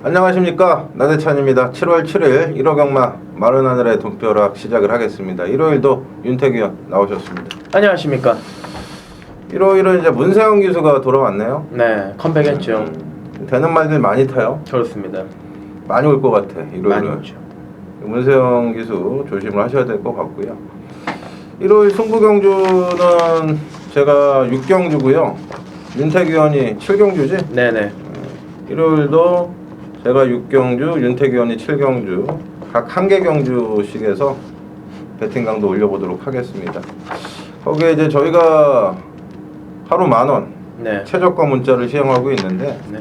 안녕하십니까, 나대찬입니다. 7월 7일 1호 경마 마른 하늘의 돈벼락 시작을 하겠습니다. 일요일도 윤태규 형 나오셨습니다. 안녕하십니까. 일요일은 이제 문세영 기수가 돌아왔네요. 네, 컴백했죠. 되는 말들 많이 타요. 그렇습니다. 많이 올 것 같아. 일요일은 많이 오죠. 문세영 기수 조심을 하셔야 될 것 같고요. 일요일 승부 경주는 제가 6경주고요. 윤태규 형이 7경주지? 네네. 일요일도 제가 6경주, 윤태규 형이 7경주, 각 1개 경주씩에서 배팅 강도 올려보도록 하겠습니다. 거기에 이제 저희가 하루 10,000원 네. 최저가 문자를 시행하고 있는데 네.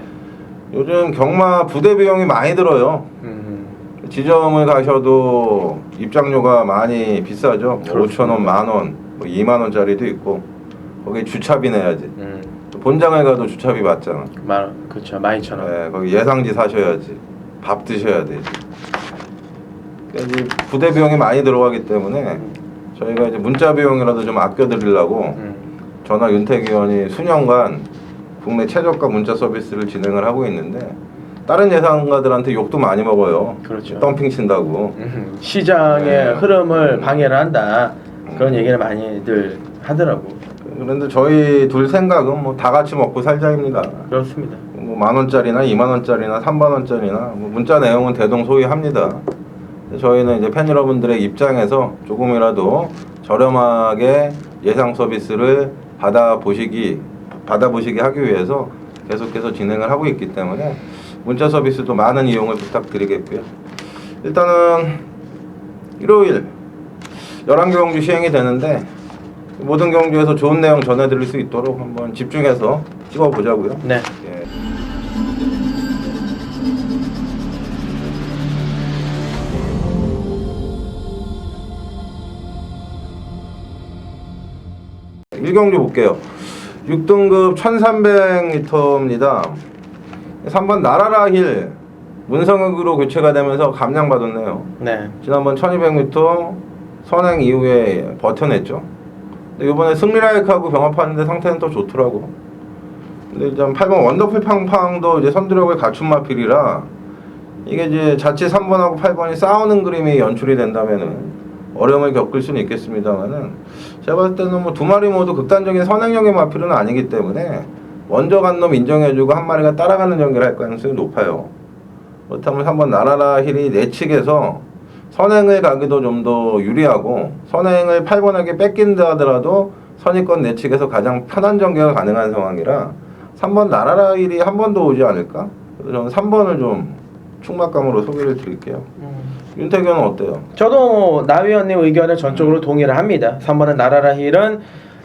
요즘 경마 부대 비용이 많이 들어요. 지점을 가셔도 입장료가 많이 비싸죠. 5,000원, 10,000원, 뭐 20,000원짜리도 있고 거기 주차비 내야지. 본장에 가도 주차비 받잖아. 그렇죠. 12,000원. 네, 거기 예상지 사셔야지. 밥 드셔야 되지. 그러니까 이제 부대 비용이 많이 들어가기 때문에 저희가 이제 문자 비용이라도 좀 아껴드리려고 전화 윤태규 의원이 수년간 국내 최저가 문자 서비스를 진행을 하고 있는데 다른 예상가들한테 욕도 많이 먹어요. 그렇죠. 덤핑 친다고. 시장의 네. 흐름을 방해를 한다. 그런 얘기를 많이들 하더라고. 그런데 저희 둘 생각은 뭐 다 같이 먹고 살자입니다. 그렇습니다. 뭐 10,000원짜리나 20,000원짜리나 30,000원짜리나 뭐 문자 내용은 대동소이합니다. 저희는 이제 팬 여러분들의 입장에서 조금이라도 저렴하게 예상 서비스를 받아보시게 하기 위해서 계속해서 진행을 하고 있기 때문에 문자 서비스도 많은 이용을 부탁드리겠고요. 일단은 일요일 11개 경주 시행이 되는데 모든 경주에서 좋은 내용 전해드릴 수 있도록 한번 집중해서 찍어보자고요. 네. 예. 일경주 볼게요. 6등급 1300m입니다. 3번 나라라 힐 문성흑으로 교체가 되면서 감량받았네요. 네. 지난번 1200m 선행 이후에 버텨냈죠. 근데 이번에 승리라이크하고 병합하는데 상태는 또 좋더라고. 근데 이제 8번 원더풀 팡팡도 이제 선두력을 갖춘 마필이라 이게 이제 자칫 3번하고 8번이 싸우는 그림이 연출이 된다면은 어려움을 겪을 수는 있겠습니다만은 제가 봤을 때는 뭐 두 마리 모두 극단적인 선행력의 마필은 아니기 때문에 먼저 간 놈 인정해주고 한 마리가 따라가는 전개를 할 가능성이 높아요. 그렇다면 3번 나라라 힐이 내측에서 선행을 가기도 좀 더 유리하고 선행을 8번에게 뺏긴다 하더라도 선의권 내측에서 가장 편한 전개가 가능한 상황이라 3번 나라라 힐이 한 번 더 오지 않을까? 그래서 저는 3번을 좀 충막감으로 소개를 드릴게요. 윤태규는 어때요? 저도 나 위원님 의견에 전적으로 동의를 합니다. 3번은 나라라 힐은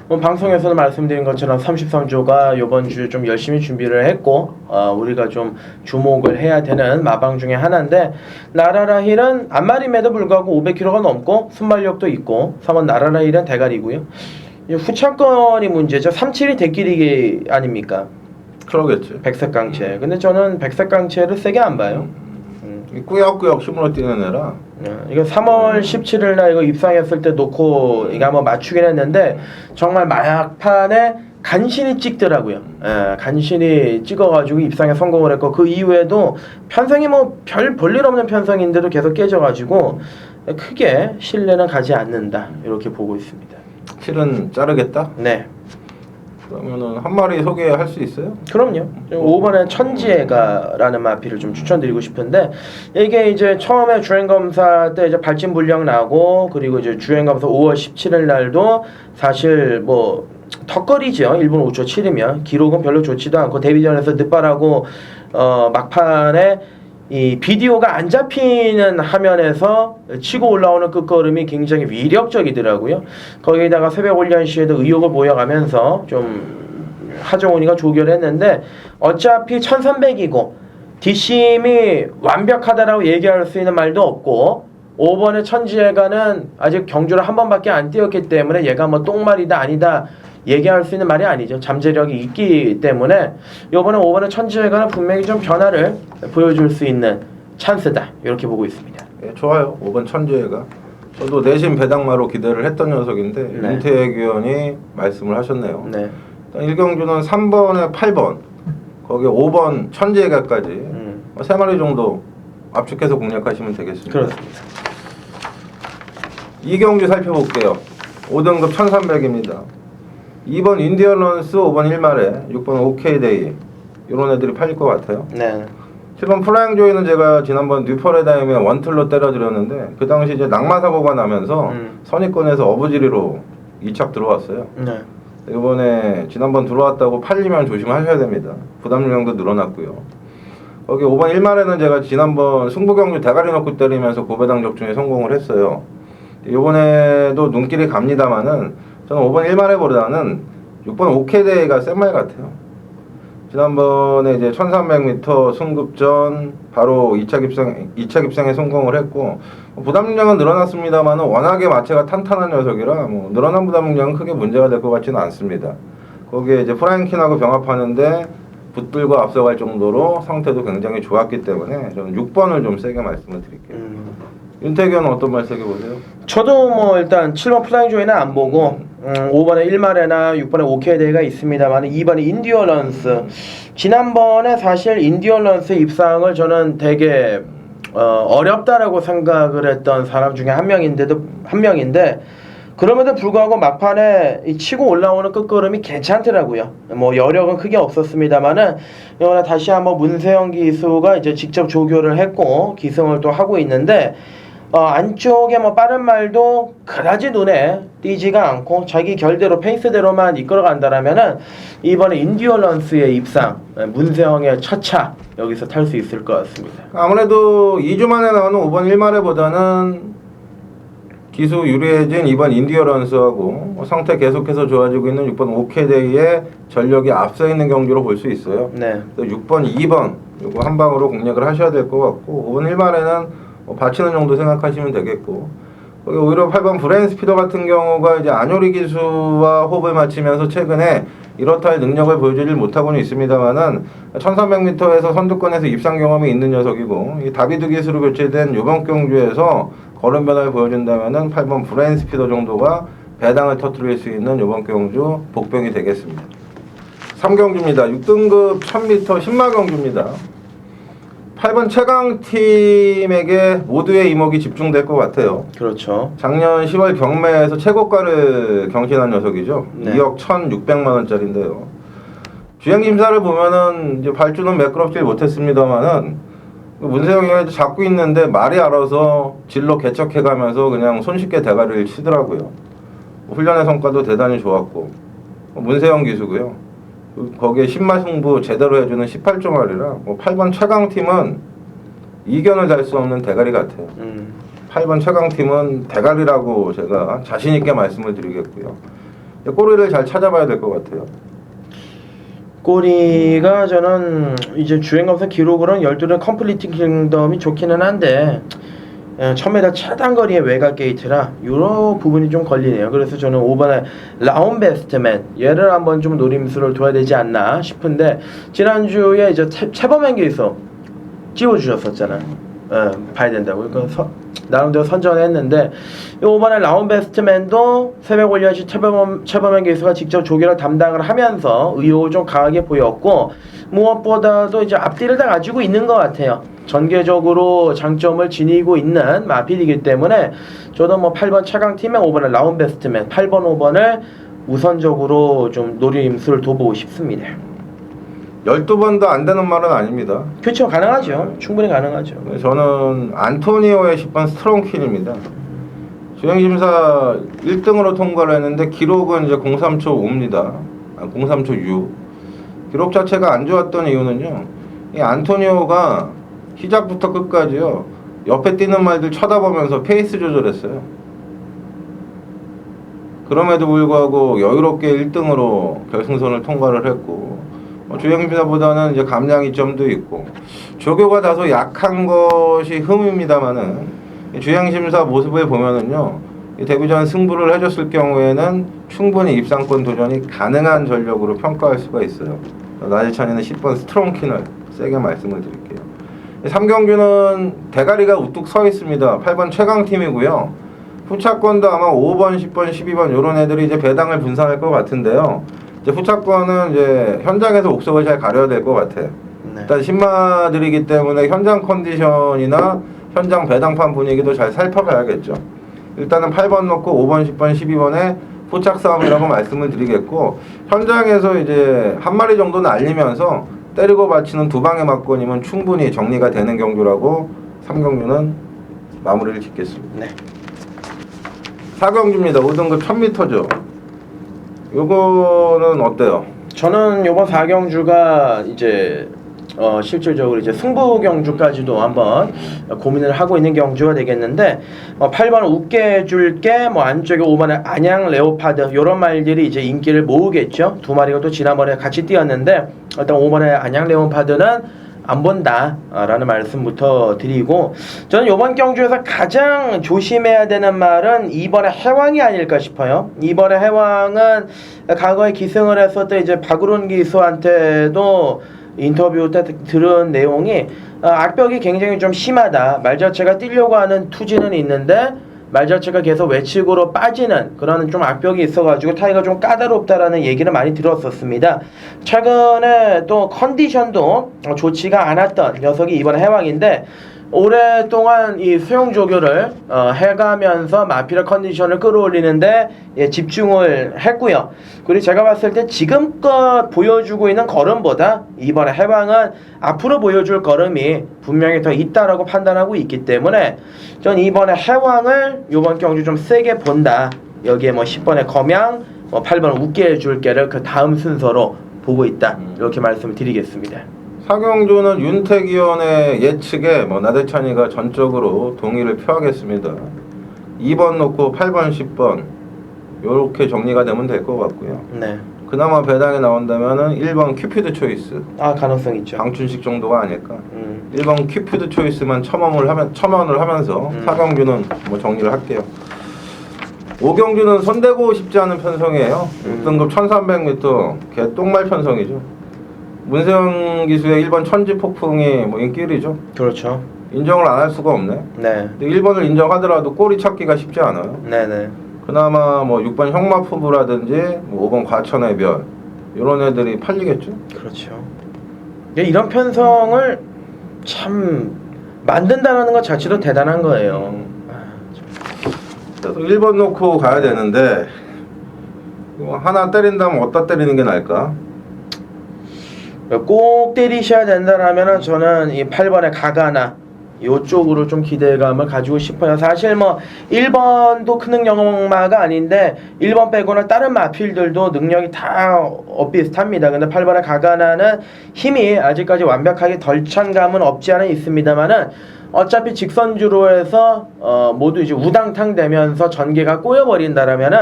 뭐 방송에서도 말씀드린 것처럼 33조가 이번 주 좀 열심히 준비를 했고 우리가 좀 주목을 해야 되는 마방 중에 하나인데 나라라 힐은 앞마림에도 불구하고 500kg가 넘고 순발력도 있고 3번 나라라 힐은 대가리고요. 후차권이 문제죠. 37이 대끼리기 아닙니까? 그러겠지. 백색강체. 근데 저는 백색강체를 세게 안 봐요. 꾸역꾸역 힘으로 뛰는 애라. 이거 3월 17일 날 이거 입상했을 때 놓고 이거 한번 맞추긴 했는데 정말 마약판에 간신히 찍더라고요. 간신히 찍어가지고 입상에 성공을 했고 그 이후에도 편성이 뭐 별 볼일 없는 편성인데도 계속 깨져가지고 크게 신뢰는 가지 않는다 이렇게 보고 있습니다. 실은 자르겠다? 네. 그러면은 한 마리 소개할 수 있어요? 그럼요. 5번에 천지애가라는 마피를 좀 추천드리고 싶은데 이게 이제 처음에 주행검사 때 이제 발진 불량 나고 그리고 이제 주행검사 5월 17일 날도 사실 뭐 턱걸이죠. 1분 5초 7이면 기록은 별로 좋지도 않고 데뷔전에서 늦발하고 막판에 이 비디오가 안 잡히는 화면에서 치고 올라오는 끝걸음이 굉장히 위력적이더라고요. 거기다가 새벽 훈련 시에도 의욕을 보여가면서 좀 하정훈이가 조결했는데 어차피 1300이고 뒷심이 완벽하다라고 얘기할 수 있는 말도 없고 5번의 천지애가는 아직 경주를 한 번밖에 안 뛰었기 때문에 얘가 뭐 똥말이다 아니다 얘기할 수 있는 말이 아니죠. 잠재력이 있기 때문에 이번에 5번의 천지애가는 분명히 좀 변화를 보여줄 수 있는 찬스다 이렇게 보고 있습니다. 예, 좋아요. 5번 천지애가. 저도 내심 배당마로 기대를 했던 녀석인데 네. 윤태규 의원이 말씀을 하셨네요. 네. 일단 1경주는 3번에 8번 거기 5번 천지애가까지 3마리 정도 압축해서 공략하시면 되겠습니다. 그렇습니다. 이 경주 살펴볼게요. 5등급 1300입니다. 2번 인디언런스, 5번 1마레, 6번 오케이데이 이런 애들이 팔릴 것 같아요. 네. 7번 플라잉 조이는 제가 지난번 뉴퍼레다임에 원틀로 때려드렸는데 그 당시 이제 낙마 사고가 나면서 선입권에서 어부지리로 2착 들어왔어요. 네. 이번에 지난번 들어왔다고 팔리면 조심하셔야 됩니다. 부담용도 늘어났고요. 거기 5번 1마레는 제가 지난번 승부경주 대가리 넣고 때리면서 고배당 적중에 성공을 했어요. 이번에도 눈길이 갑니다만은 저는 5번 1마레보다는 6번 오케이데이가 센 말 같아요. 지난번에 이제 1300m 승급전 바로 2차 입상에 성공을 했고 부담력은 늘어났습니다만 워낙에 마체가 탄탄한 녀석이라 뭐 늘어난 부담력은 크게 문제가 될 것 같지는 않습니다. 거기에 이제 프라인킨하고 병합하는데 붙들고 앞서갈 정도로 상태도 굉장히 좋았기 때문에 저는 6번을 좀 세게 말씀을 드릴게요. 윤태규는 어떤 말 세게 보세요? 저도 뭐 일단 7번 플라잉 조이는 안 보고 5번에 1마레나 6번에 오케이데이가 있습니다만 2번에 인디언런스 지난번에 사실 인디언런스 입상을 저는 되게 어렵다라고 생각을 했던 사람 중에 한 명인데 그럼에도 불구하고 막판에 이 치고 올라오는 끝걸음이 괜찮더라고요. 뭐 여력은 크게 없었습니다만은 이번에 다시 한번 문세영 기수가 이제 직접 조교를 했고 기승을 또 하고 있는데 안쪽에 뭐 빠른 말도 그다지 눈에 띄지가 않고 자기 결대로 페이스대로만 이끌어간다라면은 이번에 인디언런스의 입상 문세영의 첫 차 여기서 탈 수 있을 것 같습니다. 아무래도 2주 만에 나오는 5번 1마레보다는 기수 유리해진 2번 인디언런스하고 상태 계속해서 좋아지고 있는 6번 오케이데이의 전력이 앞서 있는 경주로 볼 수 있어요. 네. 6번, 2번 이거 한 방으로 공략을 하셔야 될 것 같고 5번 1마레는 받치는 정도 생각하시면 되겠고 거기 오히려 8번 브레인 스피더 같은 경우가 이제 안요리 기수와 호흡을 맞추면서 최근에 이렇다 할 능력을 보여주질 못하고는 있습니다만은 1300m에서 선두권에서 입상 경험이 있는 녀석이고 이 다비드 기수로 교체된 이번 경주에서 걸음 변화를 보여준다면은 8번 브레인 스피더 정도가 배당을 터뜨릴 수 있는 이번 경주 복병이 되겠습니다. 3경주입니다. 6등급 1000m 신마 경주입니다. 8번 최강팀에게 모두의 이목이 집중될 것 같아요. 그렇죠. 작년 10월 경매에서 최고가를 경신한 녀석이죠. 네. 2억 1,600만 원짜리인데요. 주행 심사를 보면은 이제 발주는 매끄럽지 못했습니다만은 문세영이 잡고 있는데 말이 알아서 진로 개척해가면서 그냥 손쉽게 대가리를 치더라고요. 훈련의 성과도 대단히 좋았고 문세영 기수고요. 거기에 신마 승부 제대로 해주는 18종알이라 8번 최강팀은 이견을 달 수 없는 대가리 같아요. 8번 최강팀은 대가리라고 제가 자신있게 말씀을 드리겠고요. 꼬리를 잘 찾아봐야 될 것 같아요. 꼬리가 저는 이제 주행검사 기록으로는 12는 컴플리팅 킹덤이 좋기는 한데 1000m 차단거리의 외곽 게이트라 이런 부분이 좀 걸리네요. 그래서 저는 5번에 라운 베스트맨 얘를 한번 좀 노림수를 둬야 되지 않나 싶은데 지난주에 이제 최범행 기수 찝어주셨었잖아. 봐야 된다고. 그러니까 나름대로 선전했는데 이 5번에 라운 베스트맨도 새벽 올려시 최범행 기수가 직접 조교를 담당을 하면서 의욕을 좀 강하게 보였고 무엇보다도 이제 앞뒤를 다 가지고 있는 것 같아요. 전개적으로 장점을 지니고 있는 마필이기 때문에 저도 뭐 8번 최강팀의 5번에 라운 베스트맨 8번 5번을 우선적으로 좀 노림수를 둬보고 싶습니다. 12번도 안 되는 말은 아닙니다. 그렇죠. 가능하죠. 충분히 가능하죠. 저는 안토니오의 10번 스트롱킨입니다. 주행심사 1등으로 통과를 했는데 기록은 이제 03초 5입니다. 03초 6. 기록 자체가 안 좋았던 이유는요. 이 안토니오가 시작부터 끝까지요. 옆에 뛰는 말들 쳐다보면서 페이스 조절했어요. 그럼에도 불구하고 여유롭게 1등으로 결승선을 통과를 했고 주행심사보다는 이제 감량 이점도 있고 조교가 다소 약한 것이 흠입니다만은 주행심사 모습을 보면은요 데뷔전 승부를 해줬을 경우에는 충분히 입상권 도전이 가능한 전력으로 평가할 수가 있어요. 나지찬이는 10번 스트롱킨을 세게 말씀을 드릴게요. 3경주는 대가리가 우뚝 서 있습니다. 8번 최강팀이고요. 후차권도 아마 5번, 10번, 12번 이런 애들이 이제 배당을 분산할 것 같은데요. 이제 후차권은 이제 현장에서 옥석을 잘 가려야 될 것 같아. 네. 일단 신마들이기 때문에 현장 컨디션이나 현장 배당판 분위기도 잘 살펴봐야겠죠. 일단은 8번 놓고 5번, 10번, 12번에 포착 싸움이라고 말씀을 드리겠고, 현장에서 이제 한 마리 정도는 알리면서 때리고 받치는 두 방의 막건이면 충분히 정리가 되는 경주라고 3경주는 마무리를 짓겠습니다. 네. 4경주입니다. 5등급 1000m죠. 요거는 어때요? 저는 요번 4경주가 이제 실질적으로 이제 승부 경주까지도 한번 고민을 하고 있는 경주가 되겠는데, 8번 웃게 해줄게, 뭐 안쪽에 5번에 안양 레오파드 요런 말들이 이제 인기를 모으겠죠. 두 마리가 또 지난번에 같이 뛰었는데 일단 5번에 안양 레오파드는 안 본다 라는 말씀부터 드리고, 저는 이번 경주에서 가장 조심해야 되는 말은 2번의 해왕이 아닐까 싶어요. 2번의 해왕은 과거에 기승을 했었던 이제 박우론 기수한테도 인터뷰 때 들은 내용이 악벽이 굉장히 좀 심하다. 말 자체가 뛰려고 하는 투지는 있는데 말 자체가 계속 외측으로 빠지는 그런 좀 악벽이 있어가지고 타이가 좀 까다롭다라는 얘기를 많이 들었었습니다. 최근에 또 컨디션도 좋지가 않았던 녀석이 이번에 해왕인데, 오랫동안 이 수용 조교를 해가면서 마피라 컨디션을 끌어올리는데 집중을 했고요. 그리고 제가 봤을 때 지금껏 보여주고 있는 걸음보다 이번에 해왕은 앞으로 보여줄 걸음이 분명히 더 있다라고 판단하고 있기 때문에 전 이번에 해왕을 이번 경주 좀 세게 본다. 여기에 뭐 10번의 검양, 뭐 8번 웃게 해줄게를 그 다음 순서로 보고 있다. 이렇게 말씀을 드리겠습니다. 4경주는 윤택위원회 예측에 뭐 나대찬이가 전적으로 동의를 표하겠습니다. 2번 놓고 8번, 10번 요렇게 정리가 되면 될 것 같고요. 네. 그나마 배당이 나온다면은 1번 큐피드 초이스. 가능성 있죠. 방춘식 정도가 아닐까. 1번 큐피드 초이스만 첨언을 하면서 4경주는 뭐 정리를 할게요. 5경주는 손대고 싶지 않은 편성이에요. 6등급 1300m 개똥말 편성이죠. 문세영 기수의 1번 천지 폭풍이 뭐 인기 1위죠. 그렇죠. 인정을 안 할 수가 없네. 네. 근데 1번을 인정하더라도 꼬리 찾기가 쉽지 않아요. 네네. 그나마 뭐 6번 형마푸부라든지 뭐 5번 과천의 별 이런 애들이 팔리겠죠. 그렇죠. 이런 편성을 참 만든다는 것 자체도 대단한 거예요. 그래서 1번 놓고 가야 되는데 하나 때린다면 어디다 때리는 게 나을까? 꼭 때리셔야 된다라면은 저는 이 8번의 가가나 요쪽으로 좀 기대감을 가지고 싶어요. 사실 뭐 1번도 큰 능력마가 아닌데 1번 빼고는 다른 마필들도 능력이 다 비슷합니다. 근데 8번의 가가나는 힘이 아직까지 완벽하게 덜 찬 감은 없지 않아 있습니다만은 어차피 직선주로 해서 모두 이제 우당탕 되면서 전개가 꼬여버린다라면은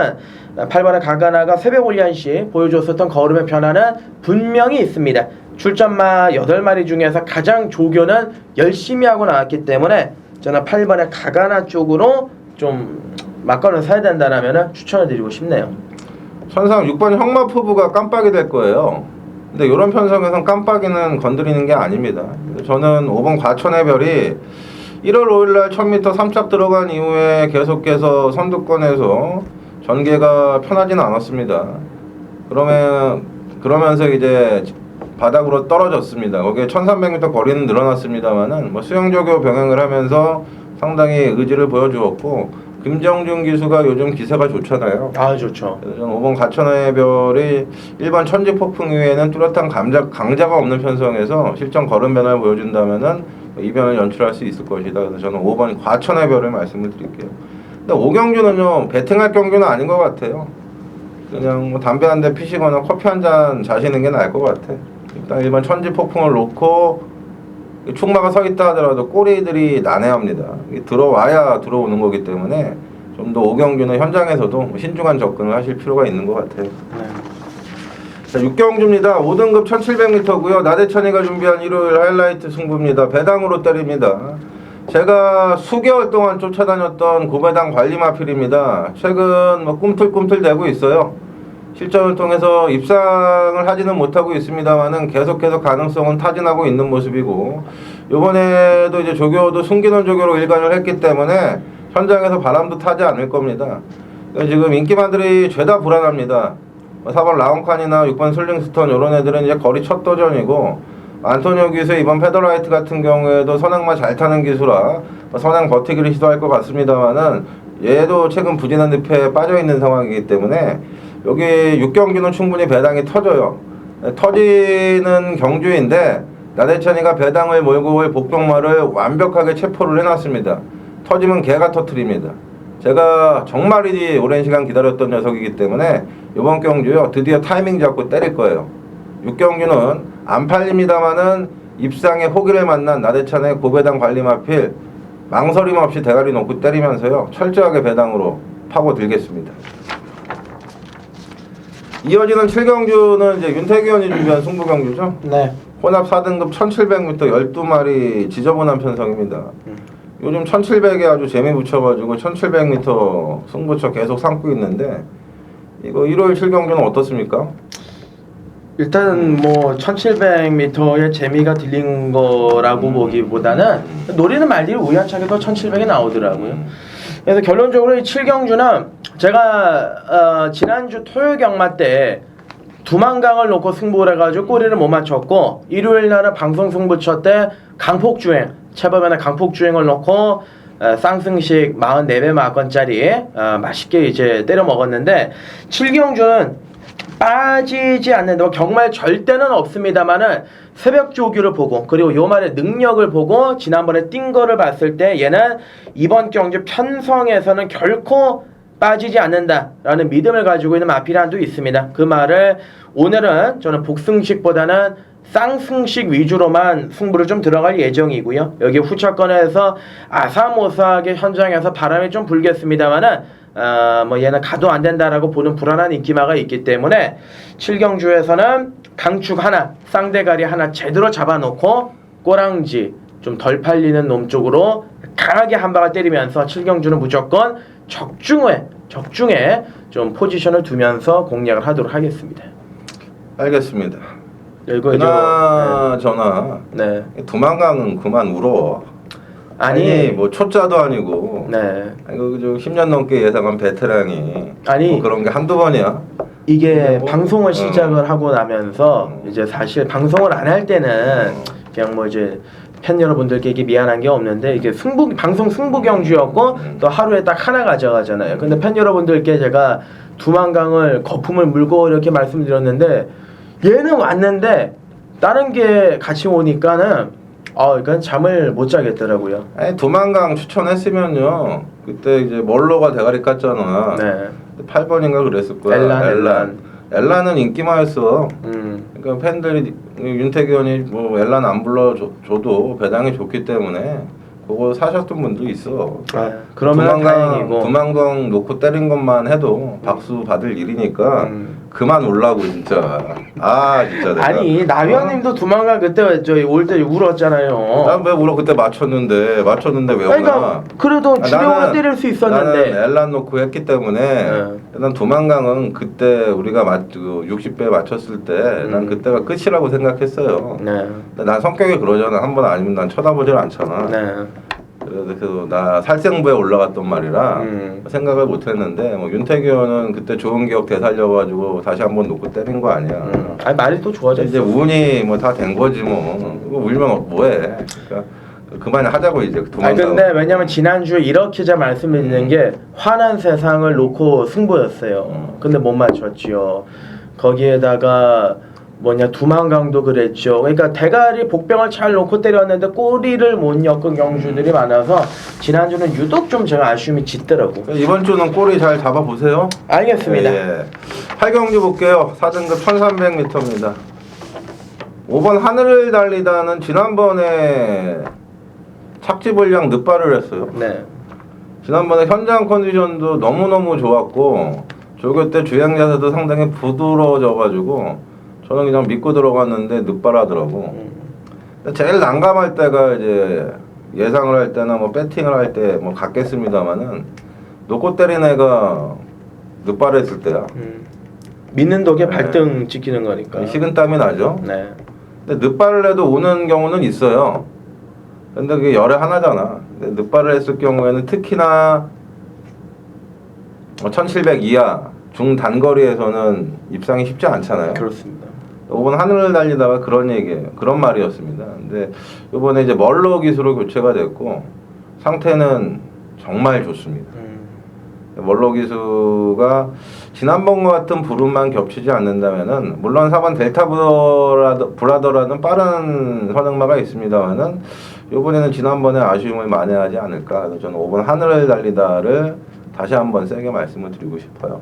8번의 가가나가 새벽 올리안시 보여줬었던 걸음의 변화는 분명히 있습니다. 출전마 8마리 중에서 가장 조교는 열심히 하고 나왔기 때문에 저는 8번의 가가나 쪽으로 좀 막건을 사야 된다라면은 추천을 드리고 싶네요. 천상 6번 형마푸부가 깜빡이 될 거예요. 근데 이런 편성에선 깜빡이는 건드리는 게 아닙니다. 저는 5번 과천의 별이 1월 5일날 1000m 3짝 들어간 이후에 계속해서 선두권에서 전개가 편하지는 않았습니다. 그러면서 이제 바닥으로 떨어졌습니다. 거기에 1300m 거리는 늘어났습니다만은 뭐 수영조교 병행을 하면서 상당히 의지를 보여주었고, 김정준 기수가 요즘 기세가 좋잖아요. 좋죠. 그래서 저는 5번 가천의 별이 1번 천지 폭풍 이후에는 뚜렷한 강자가 없는 편성에서 실전 걸음 변화를 보여준다면은 이변을 연출할 수 있을 것이다. 그래서 저는 5번 과천의 별을 말씀을 드릴게요. 근데 5경주는요 배팅할 경주는 아닌 것 같아요. 그냥 뭐 담배 한 대 피시거나 커피 한 잔 자시는 게 나을 것 같아. 일단 1번 천지 폭풍을 놓고 충마가 서 있다 하더라도 꼬리들이 난해합니다. 들어와야 들어오는 거기 때문에 좀 더 5경주는 현장에서도 신중한 접근을 하실 필요가 있는 것 같아요. 네. 자, 6경주입니다. 5등급 1700m고요. 나대찬이가 준비한 일요일 하이라이트 승부입니다. 배당으로 때립니다. 제가 수개월 동안 쫓아다녔던 고배당 관리 마필입니다. 최근 뭐 꿈틀꿈틀 대고 있어요. 실전을 통해서 입상을 하지는 못하고 있습니다만은 계속해서 가능성은 타진하고 있는 모습이고, 이번에도 이제 조교도 순기론 조교로 일관을 했기 때문에 현장에서 바람도 타지 않을 겁니다. 지금 인기만들이 죄다 불안합니다. 4번 라운칸이나 6번 슬링스톤 이런 애들은 이제 거리 첫 도전이고, 안토니오 기수 이번 페더라이트 같은 경우에도 선행만 잘 타는 기수라 선행 버티기를 시도할 것 같습니다만은 얘도 최근 부진한 늪에 빠져 있는 상황이기 때문에 여기 6경기는 충분히 배당이 터져요. 터지는 경주인데 나대찬이가 배당을 몰고 올 복병마를 완벽하게 체포를 해놨습니다. 터지면 개가 터트립니다. 제가 정말이지 오랜 시간 기다렸던 녀석이기 때문에 이번 경주요 드디어 타이밍 잡고 때릴 거예요. 6경주는 안 팔립니다만은 입상의 호기를 만난 나대찬의 고배당 관리마필 망설임 없이 대가리 놓고 때리면서요 철저하게 배당으로 파고들겠습니다. 이어지는 7경주는 이제 윤태기원이 준비한 승부경주죠. 네. 혼합 4등급 1700m 12마리 지저분한 편성입니다. 요즘 1700에 아주 재미 붙여가지고 1700m 승부처 계속 삼고 있는데 이거 일요일 7경주는 어떻습니까? 일단 뭐 1700m의 재미가 들린 거라고 보기보다는 노리는 말들이 우연찮게도 1700이 나오더라고요. 그래서 결론적으로 이 7경주는 제가 지난주 토요일 경마 때 두만강을 놓고 승부를 해가지고 꼬리를 못 맞췄고 일요일 날은 방송 승부처 때 강폭주행 최범현의 강폭주행을 놓고 쌍승식 44배 마건짜리 맛있게 이제 때려 먹었는데 7경주는 빠지지 않는다. 뭐 경마에 절대는 없습니다만은 새벽 조규를 보고 그리고 요 말의 능력을 보고 지난번에 뛴 거를 봤을 때 얘는 이번 경주 편성에서는 결코 빠지지 않는다라는 믿음을 가지고 있는 마필이 한도 있습니다. 그 말을 오늘은 저는 복승식보다는 쌍승식 위주로만 승부를 좀 들어갈 예정이고요. 여기 후차권에서 아사모사하게 현장에서 바람이 좀 불겠습니다만은 뭐 얘는 가도 안 된다라고 보는 불안한 인기마가 있기 때문에 7경주에서는 강축 하나, 쌍대가리 하나 제대로 잡아놓고 꼬랑지 좀 덜 팔리는 놈 쪽으로 강하게 한 방을 때리면서 7경주는 무조건 적중에 좀 포지션을 두면서 공략을 하도록 하겠습니다. 알겠습니다. 이거 그나저나 네. 두만강은 그만 울어. 아니 뭐 초짜도 아니고 네. 이거 10년 넘게 예상한 베테랑이 아니 뭐 그런 게 한두 번이야. 이게 뭐, 방송을 시작을 하고 나면서 이제 사실 방송을 안 할 때는 그냥 뭐 이제 팬 여러분들께 이게 미안한 게 없는데 이게 방송 승부 경주였고 또 하루에 딱 하나 가져가잖아요. 근데 팬 여러분들께 제가 두만강을 거품을 물고 이렇게 말씀드렸는데 얘는 왔는데 다른 게 같이 오니까는 그러니까 잠을 못 자겠더라고요. 아니 두만강 추천했으면요 그때 이제 멀로가 대가리 깠잖아. 네. 8번인가 그랬을 거야. 엘란은 인기마였어. 그러니까 팬들이 윤태기원이 뭐 엘란 안 불러줘도 배당이 좋기 때문에 그거 사셨던 분도 있어. 그러면 다행이고. 두만강 놓고 때린 것만 해도 박수 받을 일이니까 그만 울라고 진짜. 진짜 내가. 아니 나위원님도 두만강 그때 저희 올 때 울었잖아요. 난 왜 울어? 그때 맞췄는데 왜 울어? 그러니까 그래도 주력으로 때릴 수 있었는데. 나는 엘란 놓고 했기 때문에 난 두만강은 그때 우리가 60배 맞췄을 때 난 그때가 끝이라고 생각했어요. 네. 근데 난 성격이 그러잖아. 한 번 아니면 난 쳐다보질 않잖아. 네. 그래서 나 살생부에 올라갔던 말이라 생각을 못했는데 뭐 윤태기원은 그때 좋은 기억 되살려가지고 다시 한번 놓고 때린 거 아니야. 아니 말이 또 좋아졌어. 이제 운이 뭐 다 된 거지 뭐. 이거 울면 뭐해? 그러니까 그만하자고 이제. 근데 왜냐면 지난주에 이렇게 제가 말씀드리는 게 환한 세상을 놓고 승부였어요. 근데 못 맞췄지요. 거기에다가 두만강도 그랬죠. 그러니까 대가리 복병을 잘 놓고 때렸는데 꼬리를 못 엮은 경주들이 많아서 지난주는 유독 좀 제가 아쉬움이 짙더라고. 이번 주는 꼬리 잘 잡아보세요. 알겠습니다. 예. 8경주 볼게요. 4등급 1300m입니다. 5번 하늘을 달리다는 지난번에 착지불량 늑발을 했어요. 네. 지난번에 현장 컨디션도 너무너무 좋았고 조교 때 주행 자세도 상당히 부드러워져가지고 저는 그냥 믿고 들어갔는데 늑발하더라고. 제일 난감할 때가 이제 예상을 할 때나 뭐 배팅을 할 때 뭐 같겠습니다만은 놓고 때린 애가 늑발했을 때야. 믿는 덕에 네. 발등 찍히는 거니까. 식은땀이 나죠. 네. 근데 늑발을 해도 오는 경우는 있어요. 근데 그게 열에 하나잖아. 근데 늑발을 했을 경우에는 특히나 1700 이하 중단거리에서는 입상이 쉽지 않잖아요. 그렇습니다. 이번 하늘을 달리다가 그런 얘기예요. 그런 말이었습니다. 근데 이번에 이제 멀로 기수로 교체가 됐고 상태는 정말 좋습니다. 멀로 기수가 지난번과 같은 부름만 겹치지 않는다면은 물론 4번 델타 브라더라는 빠른 선행마가 있습니다만은 이번에는 지난번에 아쉬움을 만회하지 않을까. 그래서 저는 5번 하늘을 달리다를 다시 한번 세게 말씀을 드리고 싶어요.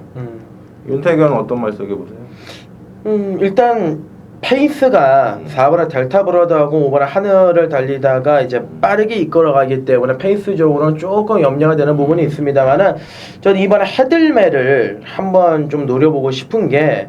윤태견은 어떤 말 써보세요? 일단 페이스가 4번의 델타 브라더하고 5번의 하늘을 달리다가 이제 빠르게 이끌어가기 때문에 페이스적으로는 조금 염려가 되는 부분이 있습니다만은 저는 이번에 헤들매를 한번 좀 노려보고 싶은 게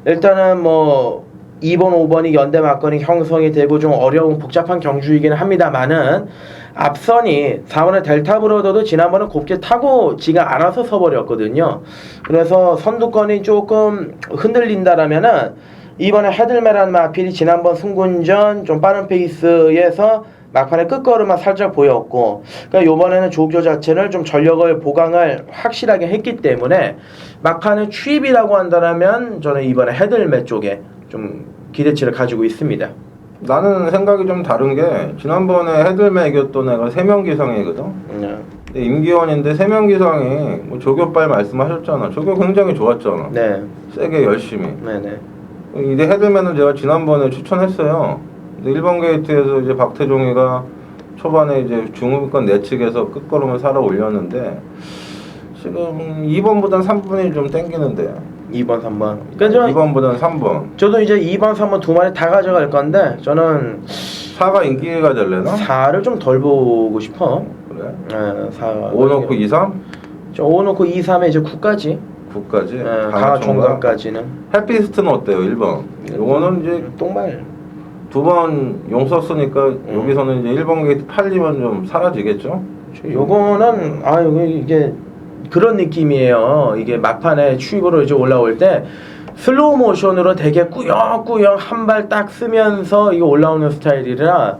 일단은 뭐 2번, 5번이 연대 맞건이 형성이 되고 좀 어려운 복잡한 경주이기는 합니다만은 앞선이 4번의 델타 브라더도 지난번에 곱게 타고 지가 알아서 서버렸거든요. 그래서 선두권이 조금 흔들린다라면은 이번에 헤들매라는 마필이 지난번 승군전 좀 빠른 페이스에서 막판에 끝걸음만 살짝 보였고, 그러니까 이번에는 조교 자체는 좀 전력을 보강을 확실하게 했기 때문에 막판에 추입이라고 한다면 저는 이번에 헤들매 쪽에 좀 기대치를 가지고 있습니다. 나는 생각이 좀 다른 게 지난번에 헤들매 이겼던 애가 3명 기상이거든. 임기원인데 3명 기상이 뭐 조교빨 말씀하셨잖아. 조교 굉장히 좋았잖아. 네. 세게 열심히. 네네. 이제 헤들맨을 제가 지난번에 추천했어요. 근데 1번 게이트에서 이제 박태종이가 초반에 이제 중후비권 내측에서 끝걸음을 살아 올렸는데 지금 2번보단 3번이 좀 땡기는데 2번, 3번. 그러니까 2번보다는 3번. 저도 이제 2번, 3번 두 마리 다 가져갈 건데 저는 4가 인기가 될래나? 4를 좀 덜 보고 싶어. 그래? 네, 4. 5 놓고 2, 3? 저 5 놓고 2, 3에 이제 9까지. 9까지? 네, 강화 총각까지는. 해피스트는 어때요? 1번. 요거는 이제 똥말. 2번 용 썼으니까 여기서는 이제 1번 게이트 팔리면 좀 사라지겠죠? 요거는 이게 그런 느낌이에요. 이게 막판에 추입으로 이제 올라올 때 슬로우 모션으로 되게 꾸역꾸역 한 발 딱 쓰면서 이거 올라오는 스타일이라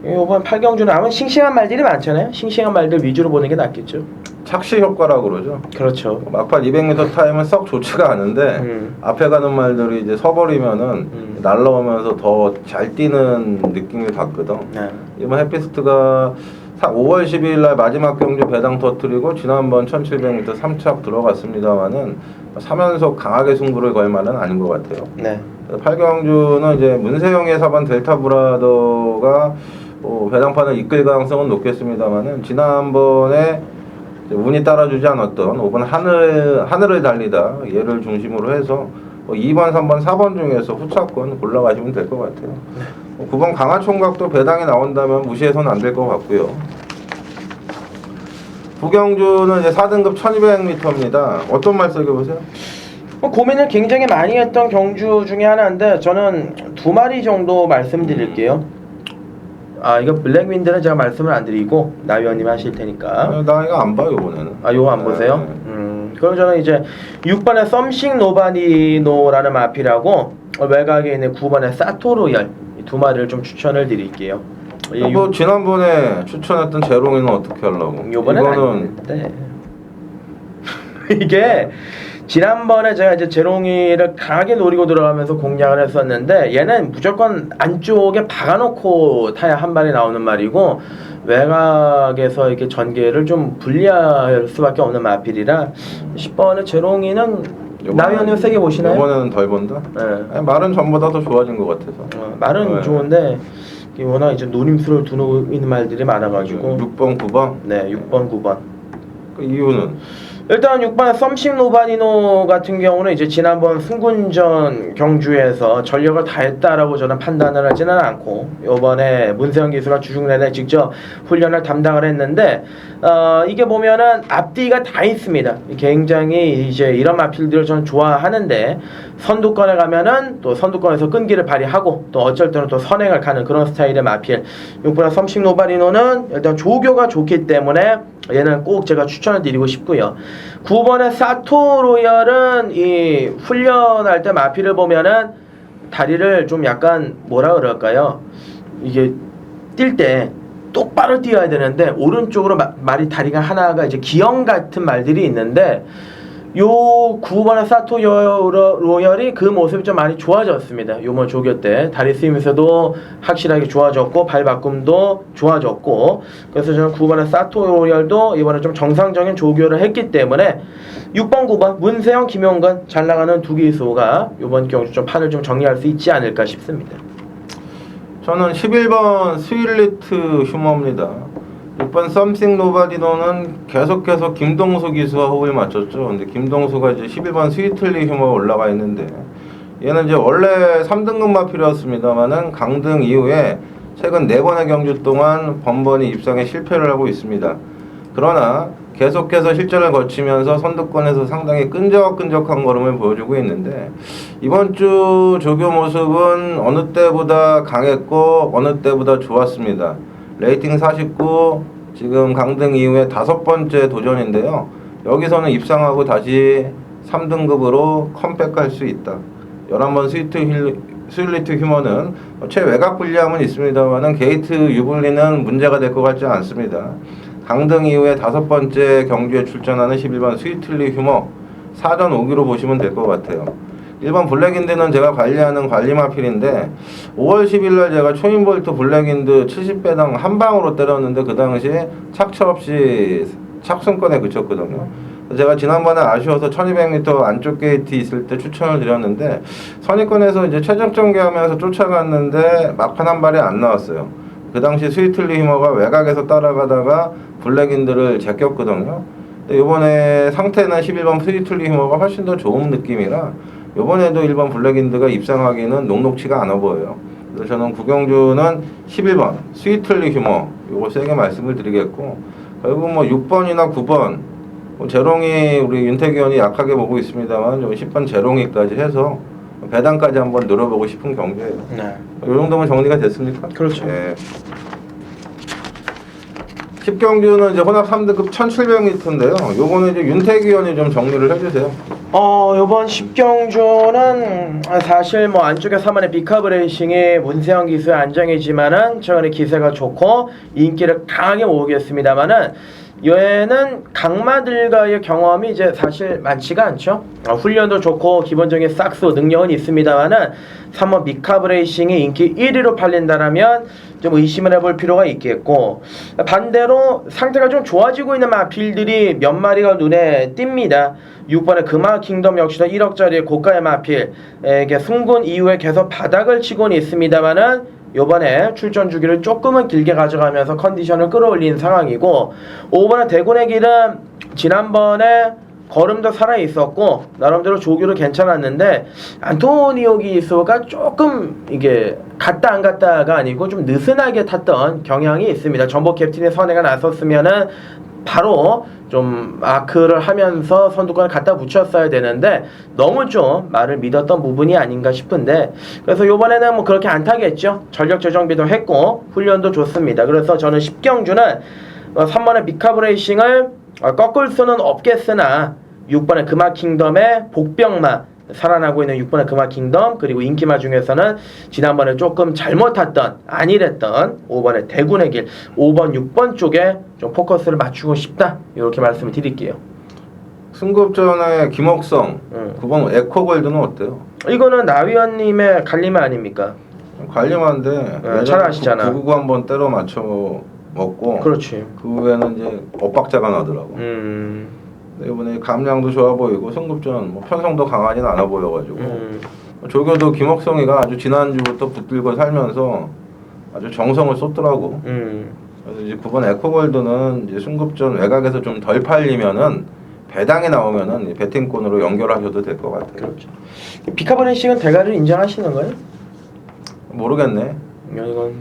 이번 8경주는 아마 싱싱한 말들이 많잖아요. 싱싱한 말들 위주로 보는 게 낫겠죠. 착시 효과라고 그러죠. 그렇죠. 막판 200m 타임은 썩 좋지가 않은데 앞에 가는 말들이 이제 서버리면은 날라오면서 더 잘 뛰는 느낌을 받거든. 네. 이번 해피스트가 5월 12일 날 마지막 경주 배당 터뜨리고 지난번 1700m 3착 들어갔습니다만은 3연속 강하게 승부를 걸 만은 아닌 것 같아요. 네. 8경주는 이제 문세영의 4번 델타 브라더가 배당판을 이끌 가능성은 높겠습니다만은 지난번에 운이 따라주지 않았던 5번 하늘을 달리다 얘를 중심으로 해서 2번, 3번, 4번 중에서 후차권 골라가시면 될 것 같아요. 9번 강화총각도 배당이 나온다면 무시해서는 안 될 것 같고요. 부경주는 이제 4등급 1200m입니다. 어떤 말 써보세요? 고민을 굉장히 많이 했던 경주 중에 하나인데 저는 두 마리 정도 말씀드릴게요. 이거 블랙윈드는 제가 말씀을 안 드리고 나 위원님 하실 테니까. 나 이거 안 봐요 이번에는. 요거 안 보세요? 그럼 저는 이제 6번에 썸씽 노바니노라는 마필하고 외곽에 있는 9번에 사토로열 이 두 마리를 좀 추천을 드릴게요. 뭐 지난번에 추천했던 제롱이는 어떻게 하려고? 요번엔 아닌데 이게 지난번에 제가 이제 제롱이를 강하게 노리고 들어가면서 공략을 했었는데 얘는 무조건 안쪽에 박아놓고 타야 한 발이 나오는 말이고 외곽에서 이렇게 전개를 좀 불리할 수밖에 없는 마필이라 10번의 제롱이는 나위원님 세게 보시나요? 이번에는 덜 본다? 네. 아니, 말은 전보다 더 좋아진 것 같아서. 말은 네. 좋은데 워낙 이제 노림수를 두고 있는 말들이 많아가지고 6번, 9번? 네, 6번, 9번. 그 이유는? 일단 6번의 썸씽 노바니노 같은 경우는 이제 지난번 승군전 경주에서 전력을 다했다라고 저는 판단을 하지는 않고 이번에 문세영 기수가 주중 내내 직접 훈련을 담당을 했는데 이게 보면은 앞뒤가 다 있습니다. 굉장히 이제 이런 마필들을 저는 좋아하는데 선두권에 가면은 또 선두권에서 끈기를 발휘하고 또 어쩔 때는 또 선행을 가는 그런 스타일의 마필. 6번의 썸씽 노바니노는 일단 조교가 좋기 때문에 얘는 꼭 제가 추천을 드리고 싶고요. 9번의 사토로열은 이 훈련할 때 마피를 보면은 다리를 좀 약간 뭐라 그럴까요? 이게 뛸 때 똑바로 뛰어야 되는데 오른쪽으로 말이 다리가 하나가 이제 기형 같은 말들이 있는데 요 9번의 사토 로열이 그 모습이 좀 많이 좋아졌습니다. 요번 조교 때 다리 스윙에서도 확실하게 좋아졌고 발 바꿈도 좋아졌고, 그래서 저는 9번의 사토 로열도 이번에 좀 정상적인 조교를 했기 때문에 6번 9번 문세영 김용근 잘 나가는 두 기수가 요번 경주 좀 판을 좀 정리할 수 있지 않을까 싶습니다. 저는 11번 스윌리트 휴머입니다. 6번 썸씽 노바디노는 계속해서 김동수 기수와 호흡을 맞췄죠. 근데 김동수가 이제 11번 스위틀리 휴머 올라가 있는데, 얘는 이제 원래 3등급 마필이었습니다만은 강등 이후에 최근 4번의 경주 동안 번번이 입상에 실패를 하고 있습니다. 그러나 계속해서 실전을 거치면서 선두권에서 상당히 끈적끈적한 걸음을 보여주고 있는데, 이번 주 조교 모습은 어느 때보다 강했고 어느 때보다 좋았습니다. 레이팅 49, 지금 강등 이후에 5번째 도전인데요. 여기서는 입상하고 다시 3등급으로 컴백할 수 있다. 11번 스윌리트 휴머는 최외곽 불리함은 있습니다만은 게이트 유불리는 문제가 될 것 같지 않습니다. 강등 이후에 5번째 경주에 출전하는 11번 스위틀리 휴머 4전 5기로 보시면 될 것 같아요. 1번 블랙인드는 제가 관리하는 관리마필인데 5월 10일날 제가 초인볼트 블랙인드 70배당 한 방으로 때렸는데 그 당시에 착차 없이 착승권에 그쳤거든요. 제가 지난번에 아쉬워서 1200m 안쪽 게이트 있을 때 추천을 드렸는데 선입권에서 이제 최적 전개하면서 쫓아갔는데 막판 한 발이 안 나왔어요. 그 당시 스위틀리 휴머가 외곽에서 따라가다가 블랙인드를 제꼈거든요. 근데 이번에 상태는 11번 스위틀리 휴머가 훨씬 더 좋은 느낌이라 이번에도 1번 블랙인드가 입상하기는 녹록치가 않아 보여요. 그래서 저는 구경주는 11번 스위틀리 휴머 이거 세게 말씀을 드리겠고, 결국 뭐 6번이나 9번 제롱이 우리 윤태기 의원이 약하게 보고 있습니다만 10번 제롱이까지 해서 배당까지 한번 늘어보고 싶은 경주예요. 네. 이 정도면 정리가 됐습니까? 그렇죠. 네. 10경주는 이제 혼합 3등급 1700m인데요. 요거는 이제 윤태기 의원이 좀 정리를 해주세요. 요번 10경주는 사실 뭐 안쪽에 3번의 비카브 레이싱이 문세영 기수의 안정이지만은 최근에 기세가 좋고 인기를 강하게 모으고 있습니다만은 얘는 강마들과의 경험이 이제 사실 많지가 않죠. 훈련도 좋고 기본적인 싹스 능력은 있습니다만은 3번 비카브 레이싱이 인기 1위로 팔린다라면 좀 의심을 해볼 필요가 있겠고, 반대로 상태가 좀 좋아지고 있는 마필들이 몇 마리가 눈에 띕니다. 6번의 금화 킹덤 역시도 1억짜리 고가의 마필에게 승군 이후에 계속 바닥을 치고는 있습니다만은 요번에 출전 주기를 조금은 길게 가져가면서 컨디션을 끌어올린 상황이고, 5번의 대군의 길은 지난번에 걸음도 살아있었고 나름대로 조교도 괜찮았는데 안토니오 기수가 조금 이게 갔다 안 갔다가 아니고 좀 느슨하게 탔던 경향이 있습니다. 전복 캡틴의 선회가 나섰으면은 바로 좀 마크를 하면서 선두권을 갖다 붙였어야 되는데 너무 좀 말을 믿었던 부분이 아닌가 싶은데, 그래서 이번에는 뭐 그렇게 안 타겠죠. 전력 재정비도 했고 훈련도 좋습니다. 그래서 저는 10경주는 3번의 비카브 레이싱을 꺾을 수는 없겠으나 6번의 금화 킹덤의 복병마 살아나고 있는 6번의 금화 킹덤, 그리고 인기마 중에서는 지난번에 조금 잘못 탔던 안일했던 5번의 대군의 길 5번 6번 쪽에 좀 포커스를 맞추고 싶다, 이렇게 말씀을 드릴게요. 승급전에 김옥성 9번 에코골드는 어때요? 이거는 나 위원님의 갈림이 아닙니까? 관리만데 잘 아시잖아. 999 한번 때려 맞춰 먹고, 그렇지. 그 후에는 이제 엇박자가 나더라고. 이번에 감량도 좋아 보이고 승급전 뭐 편성도 강하진 않아 보여가지고 조교도 김옥성이가 아주 지난주부터 붙들고 살면서 아주 정성을 쏟더라고. 그래서 이제 9번 에코골드는 이제 승급전 외곽에서 좀 덜 팔리면은 배당이 나오면은 배팅권으로 연결하셔도 될 것 같아요. 그렇죠. 비카버네싱은 대가를 인정하시는 거예요? 모르겠네. 이건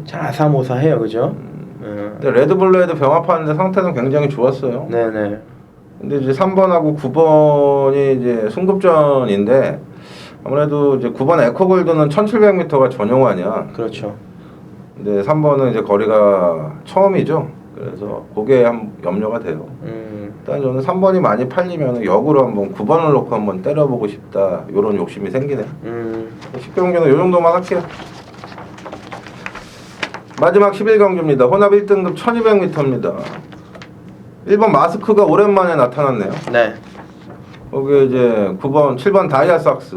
잘 아사모사해요, 그죠? 근데 레드블레드 병합하는데 상태는 굉장히 좋았어요. 네네. 근데 이제 3번하고 9번이 이제 승급전인데 아무래도 이제 9번 에코골드는 1700m가 전용화냐. 그렇죠. 근데 3번은 이제 거리가 처음이죠. 그래서 그게 한 염려가 돼요. 일단 저는 3번이 많이 팔리면 역으로 한번 9번을 놓고 한번 때려보고 싶다, 이런 욕심이 생기네. 10경주는 이 정도만 할게요. 마지막 11경주입니다. 혼합 1등급 1200m입니다. 1번 마스크가 오랜만에 나타났네요. 네. 거기에 이제 9번, 7번 다이아삭스,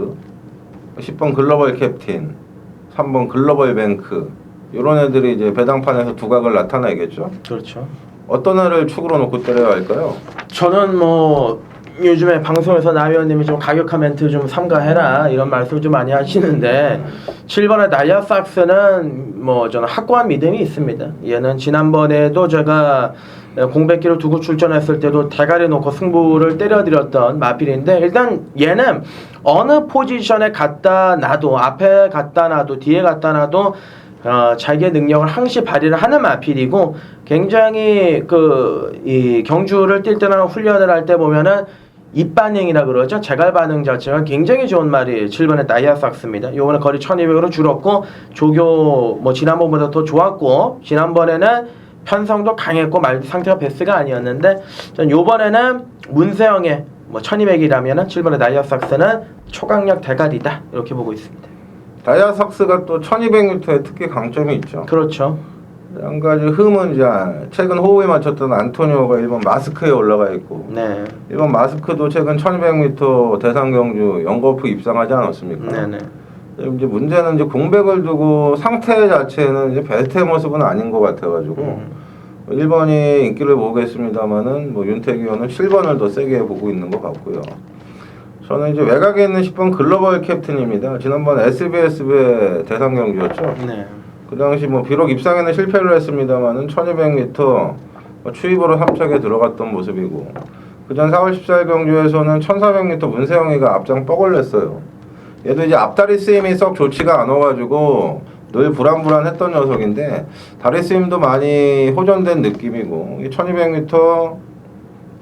10번 글로벌 캡틴, 3번 글로벌 뱅크 이런 애들이 이제 배당판에서 두각을 나타내겠죠. 그렇죠. 어떤 애를 축으로 놓고 때려야 할까요? 저는 뭐 요즘에 방송에서 나 의원님이 좀 가격화 멘트 좀 삼가해라 이런 말씀 좀 많이 하시는데 7번의 다이아삭스는 뭐 저는 확고한 믿음이 있습니다. 얘는 지난번에도 제가 공백기를 두고 출전했을 때도 대가리 놓고 승부를 때려드렸던 마필인데 일단 얘는 어느 포지션에 갖다 놔도 앞에 갖다 놔도 뒤에 갖다 놔도 자기의 능력을 항시 발휘를 하는 마필이고 굉장히 이 경주를 뛸 때나 훈련을 할 때 보면은 입반응이라 그러죠. 제갈 반응 자체가 굉장히 좋은 말이에요. 7번의 다이아삭스입니다. 요번에 거리 1200으로 줄었고 조교 뭐 지난번보다 더 좋았고 지난번에는 편성도 강했고 말 상태가 베스트가 아니었는데 전 요번에는 문세영의 뭐 1200이라면은 7번의 다이아삭스는 초강력 대가리다 이렇게 보고 있습니다. 다이아삭스가 또 1200m의 특히 강점이 있죠. 그렇죠. 한 가지 흠은 이제 최근 호흡에 맞췄던 안토니오가 1번 마스크에 올라가 있고 네. 1번 마스크도 최근 1200m 대상 경주 영거프 입상하지 않았습니까? 네네. 이제 문제는 이제 공백을 두고 상태 자체는 이제 베스트의 모습은 아닌 것 같아가지고 1번이 인기를 보겠습니다만은 뭐 윤태기 의원은 7번을 더 세게 보고 있는 것 같고요. 저는 이제 외곽에 있는 10번 글로벌 캡틴입니다. 지난번 SBS의 대상 경주였죠. 네. 그 당시 뭐 비록 입상에는 실패를 했습니다만은 1200m 추입으로 3착에 들어갔던 모습이고 그전 4월 14일 경주에서는 1400m 문세영이가 앞장 뻑을 냈어요. 얘도 이제 앞다리 쓰임이 썩 좋지가 않아가지고 늘 불안불안했던 녀석인데 다리 쓰임도 많이 호전된 느낌이고 1200m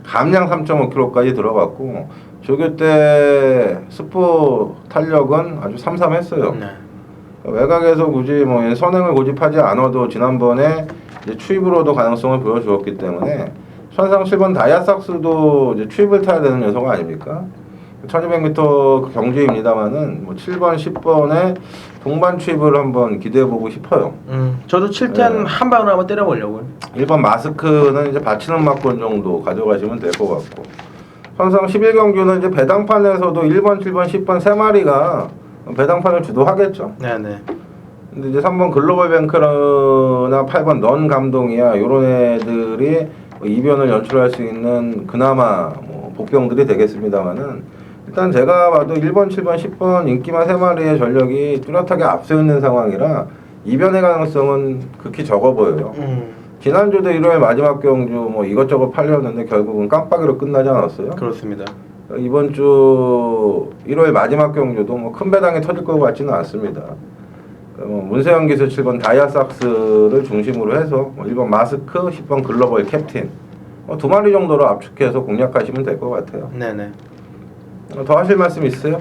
감량 3.5km까지 들어갔고 조교 때 스포 탄력은 아주 삼삼했어요. 네. 외곽에서 굳이 뭐 선행을 고집하지 않아도 지난번에 이제 추입으로도 가능성을 보여주었기 때문에 천상 7번 다이아삭스도 이제 추입을 타야 되는 녀석 아닙니까? 1200m 경주입니다만은 뭐 7번, 10번에 동반 추입을 한번 기대해보고 싶어요. 저도 7텐 네. 한 방으로 한번 때려보려고요. 1번 마스크는 이제 받치는 막권 정도 가져가시면 될 것 같고 천상 11경주는 이제 배당판에서도 1번, 7번, 10번 세 마리가 배당판을 주도하겠죠. 네네. 근데 이제 3번 글로벌 뱅크나 8번 넌 감동이야 이런 애들이 이변을 연출할 수 있는 그나마 뭐 복병들이 되겠습니다만은 일단 제가 봐도 1번, 7번, 10번 인기만 세 마리의 전력이 뚜렷하게 앞서 있는 상황이라 이변의 가능성은 극히 적어 보여요. 지난주도 1월 마지막 경주 뭐 이것저것 팔렸는데 결국은 깜빡이로 끝나지 않았어요. 그렇습니다. 이번 주 1월 마지막 경주도 뭐 큰 배당이 터질 것 같지는 않습니다. 문세영 기수 7번 다이아삭스를 중심으로 해서 1번 마스크, 10번 글로벌 캡틴 두 마리 정도로 압축해서 공략하시면 될 것 같아요. 네네. 더 하실 말씀 있으세요?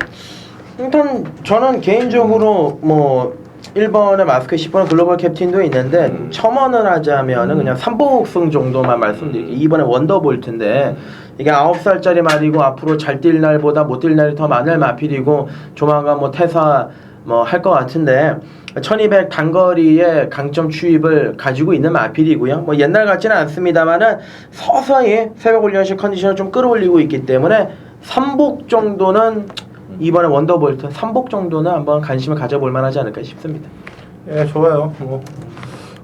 일단 저는 개인적으로 뭐 1번에 마스크 10번에 글로벌 캡틴도 있는데 첨언을 하자면은 그냥 3복승 정도만 말씀드릴게요. 2번에 원더볼트인데 이게 9살짜리 말이고 앞으로 잘 뛸 날보다 못 뛸 날이 더 많을 마필이고 조만간 뭐 퇴사 뭐 할 것 같은데 1200 단거리의 강점 추입을 가지고 있는 마필이고요. 뭐 옛날 같지는 않습니다만은 서서히 새벽 훈련실 컨디션을 좀 끌어올리고 있기 때문에 3복 정도는 이번에 원더볼트 3복 정도는 한번 관심을 가져볼 만하지 않을까 싶습니다. 예, 좋아요. 뭐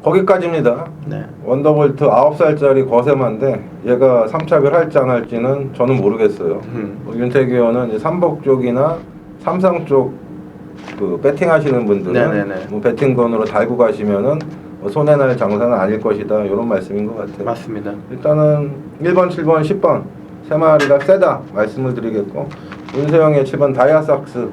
거기까지입니다. 네. 원더볼트 9살짜리 거세만데 얘가 3착을 할지 안 할지는 저는 모르겠어요. 윤태기 의원은 이제 3복 쪽이나 삼상 쪽 그 배팅 하시는 분들은 네네네. 뭐 배팅건으로 달고 가시면은 뭐 손해날 장사는 아닐 것이다 이런 말씀인 것 같아요. 맞습니다. 일단은 1번, 7번, 10번 세 마리가 세다 말씀을 드리겠고 문세영의 7번 다이아삭스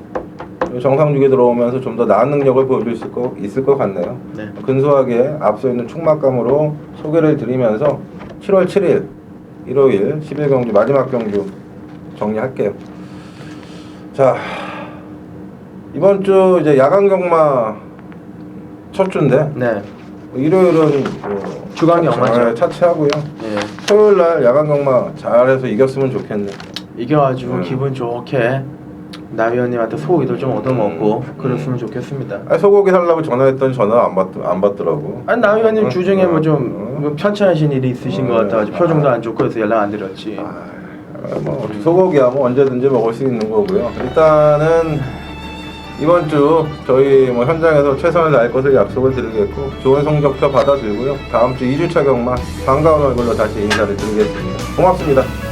정상주기 들어오면서 좀 더 나은 능력을 보여줄 수 있을 것 같네요. 네. 근소하게 앞서 있는 충막감으로 소개를 드리면서 7월 7일 일요일 11경주 마지막 경주 정리할게요. 자, 이번 주 이제 야간 경마 첫 주인데 네. 일요일은 주간이 엉망이죠. 차치하고요. 네. 토요일 날 야간 경마 잘해서 이겼으면 좋겠네. 이겨가지고 기분 좋게 나 위원님한테 소고기도 좀 얻어먹고 그랬으면 좋겠습니다. 소고기 살라고 전화했더니 전화 안 받더라고. 아니 나 위원님 주중에 뭐 좀 편찮으신 일이 있으신 것 같아가지고 표정도 안 좋고 해서 연락 안 드렸지. 뭐 소고기야 뭐 언제든지 먹을 수 있는 거고요. 일단은 이번 주 저희 뭐 현장에서 최선을 다할 것을 약속을 드리겠고 좋은 성적표 받아들고요. 다음 주 2주차 경마 반가운 얼굴로 다시 인사를 드리겠습니다. 고맙습니다.